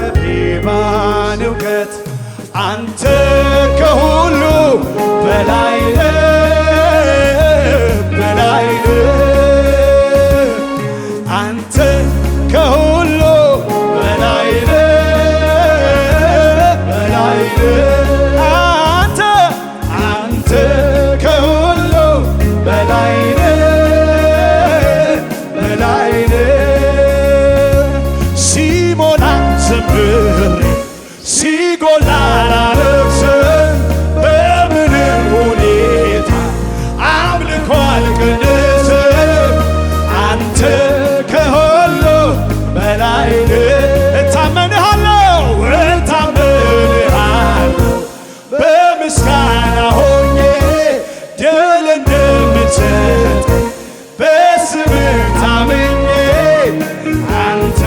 በጠቢባን እውቀት አንተ ከሁሉ በላይ በላይ አንተ ከሁሉ በላይ በላይ አንተ ከሁሉ በላይ በላይ ሲሞላ ዘምሬ ሲጎላ አላለቅስም በምንም ሁኔታ አምልኮ አልቀንስም አንተ ከሁሉ በላይ እታመንሃለሁ በምስጋና ሆኜ ድል እንደምትሰጥ በስምህ ታምኜ አንተ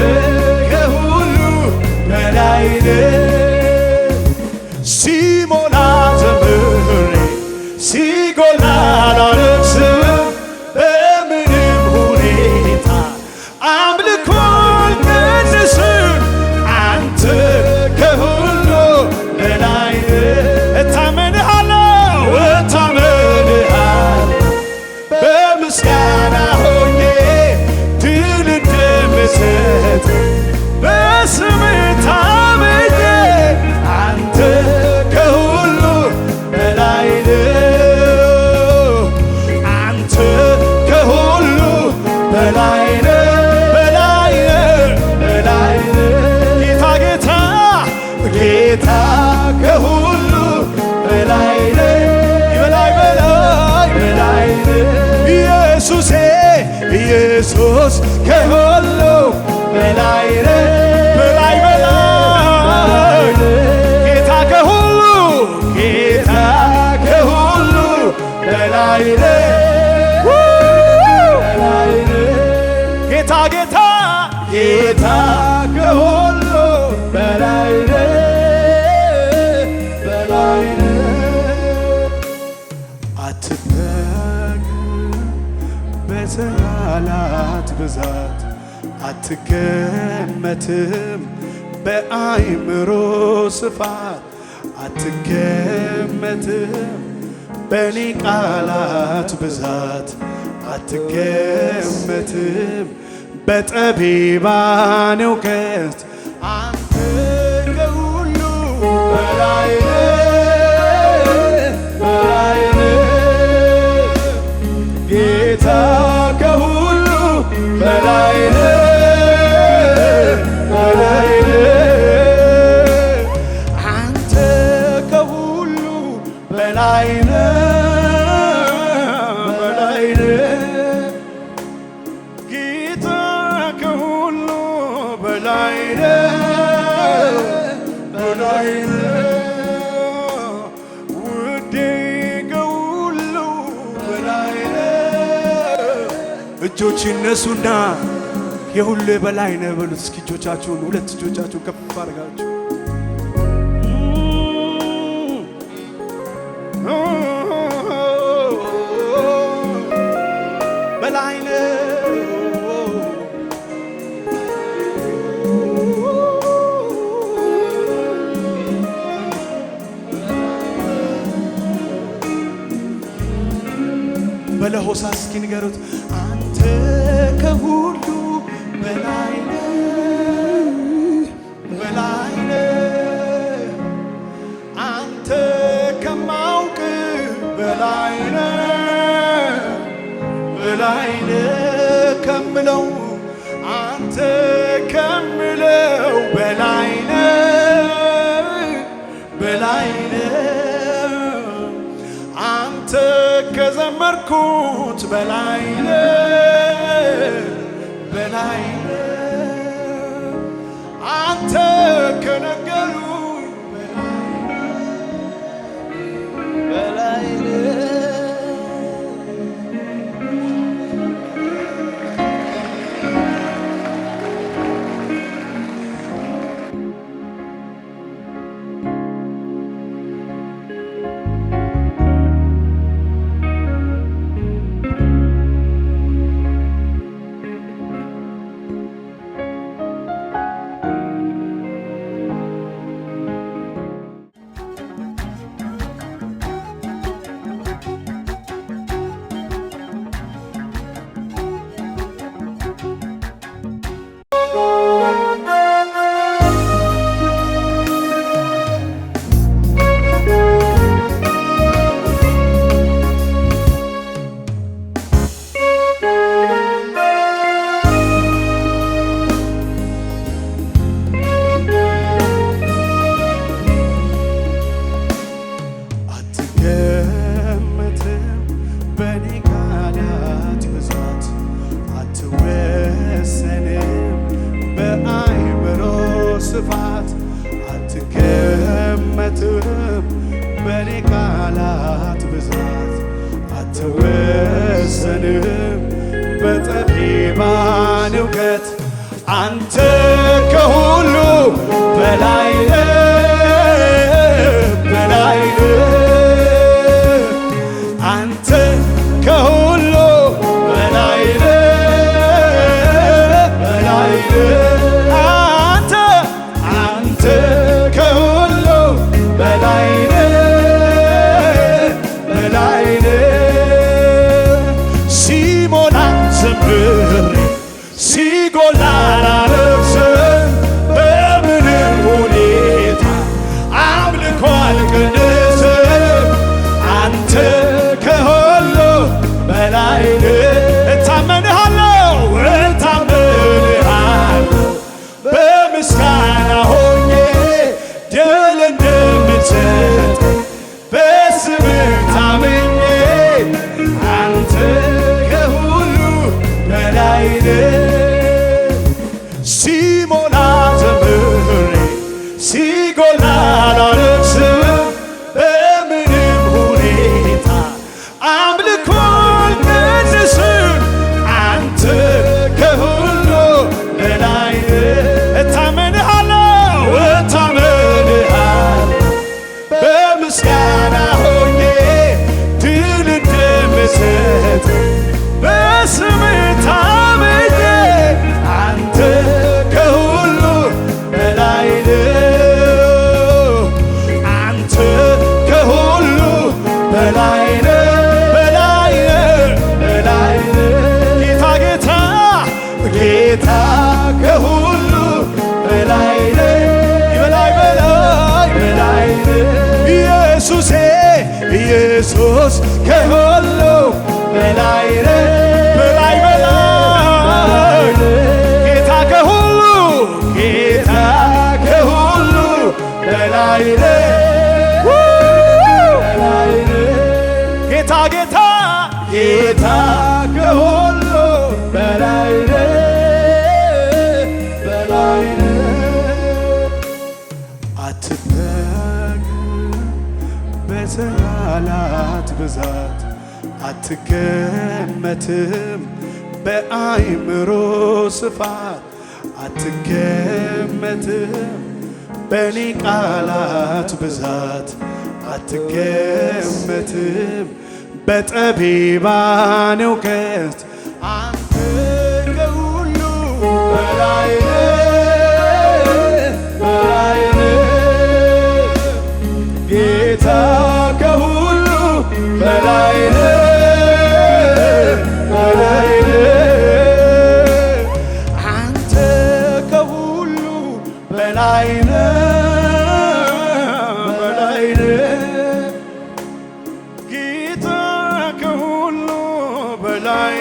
ሲሞላ ዘምሬ ሲጎላ አላለቅስም በምንም ሁኔታ አምልኮ አልቀንስም አንተ ከሁሉ በላይ እታመንሃለሁ በምስጋና ሆኜ ድል እንደምሰጥ በስምህ ታምኜ አንተ ከሁሉ በላይ አንተ ከሁሉ በላይ በላይ በላይ ጌታ ጌታ ጌታ ከሁሉ በላይ በላይ በላይ በላይ ኢየሱሴ ኢየሱስ ከሁሉ በላይ በላይ በላይ ጌታ ከሁሉ በላይ ጌታ ጌታ ጌታ ከሁሉ በላይ በላይ አትጠግብ በቃላት ብዛት አትገመትም በአይምሮ ስፋት አትገመትም በኔ ቃላት ብዛት አትገመትም በጠቢባን እውቀት አንተ ከሁሉ በላይ በላይ ጌታ ከሁሉ በላይ በላይ አንተ ከሁሉ በላይ በላይ ጌታ ከሁሉ በላይ በላይ ውዴ ከሁሉ በላይ እጆች ይነሱና የሁሉ በላይ ነህ በሉት። እስኪ እጆቻችሁን ሁለት እጆቻችሁን ከፍ አድርጋችሁ በላይ ነህ በለሆሳስ እስኪ ንገሩት አንተ ከሁሉ በላይ በላይ አንተ ከማውቅ በላይ በላይ ከምለው አንተ ከምለው በላይ በላይ በላይ ነህ አንተ ከዘመርኩት በላይ ነህ በላይ ነህ አንተ ከነገሩኝ በላይ ነህ አትገመትም በኔ ቃላት ብዛት አትወሰንም በጠቢባን እውቀት አንተ ከሁሉ በላይ በላይ አንተ ከሁሉ በላይ በላይ አንተ ከሁሉ በላይ በላይ ሲሞላ ዘምሬ ሲጎላ አላለቅስም በምንም ሁኔታ አምልኮ አልቀንስም አንተ ከሁሉ በላይ እታመንሃለሁ በምስጋና ሆኜ ድል እንደምትሰጥ በስምህ ታምኜ አንተ ከሁሉ በላይ ሲሞላ ዘምሬ ሲጎላ አላለቅስም በምንም ሁኔታ አምልኮ አልቀንስም አንተ ከሁሉ በላይ እታመንሃለሁ በምስጋና ሆኜ ድል እንደምሰጥ በስምህ ታምኜ አንተ ከሁሉ በላይ አንተ ከሁሉ በላይ በላይ በላይ ጌታ ጌታ ጌታ ከሁሉ በላይ በላይ በላይ በላይ ኢየሱሴ ኢየሱስ ከሁሉ በላይ በላይ በላይ ጌታ ከሁሉ በላይ ጌታ ጌታ ጌታ ከሁሉ በላይ በላይ አትጠግብ በቃላት ብዛት አትገመትም በአይምሮ ስፋት አትገመትም በኔ ቃላት ብዛት አትገመትም በጠቢባን እውቀት አንተ ከሁሉ በላይ በላይ ጌታ ከሁሉ በላይ በላይ አንተ ከሁሉ በላይ በላይ ጌታ ከሁሉ በላይ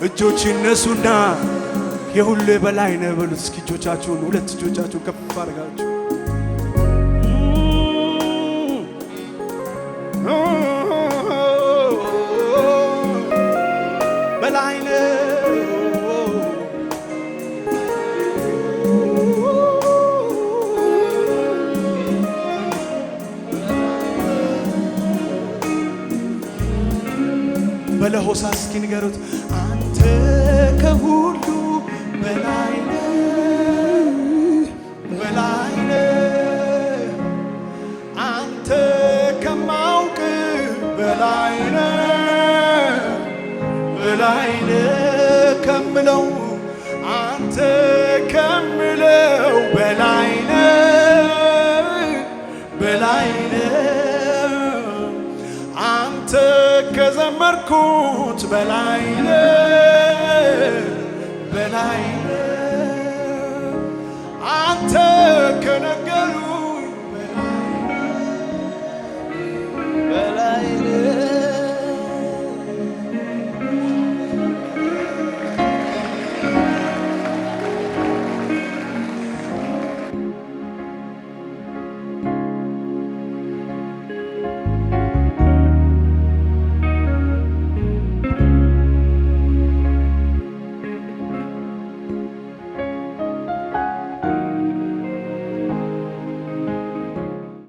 እጆች ይነሱና የሁሉ በላይ ነህ በሉት እስኪ እጆቻችሁን ሁለት እጆቻችሁን ከፍ አድርጋችሁ በላይ ነህ በለሆሳስ እስኪ ንገሩት አንተ ከሁሉ በላይ ነህ በላይ ነህ አንተ ከማውቅ በላይ ነህ በላይ ነህ ከምለው አንተ ከምለው በላይ ነህ በላይ ነህ አንተ ከዘመርኩት በላይ ነህ በላይ ነህ አንተ ከነገሩ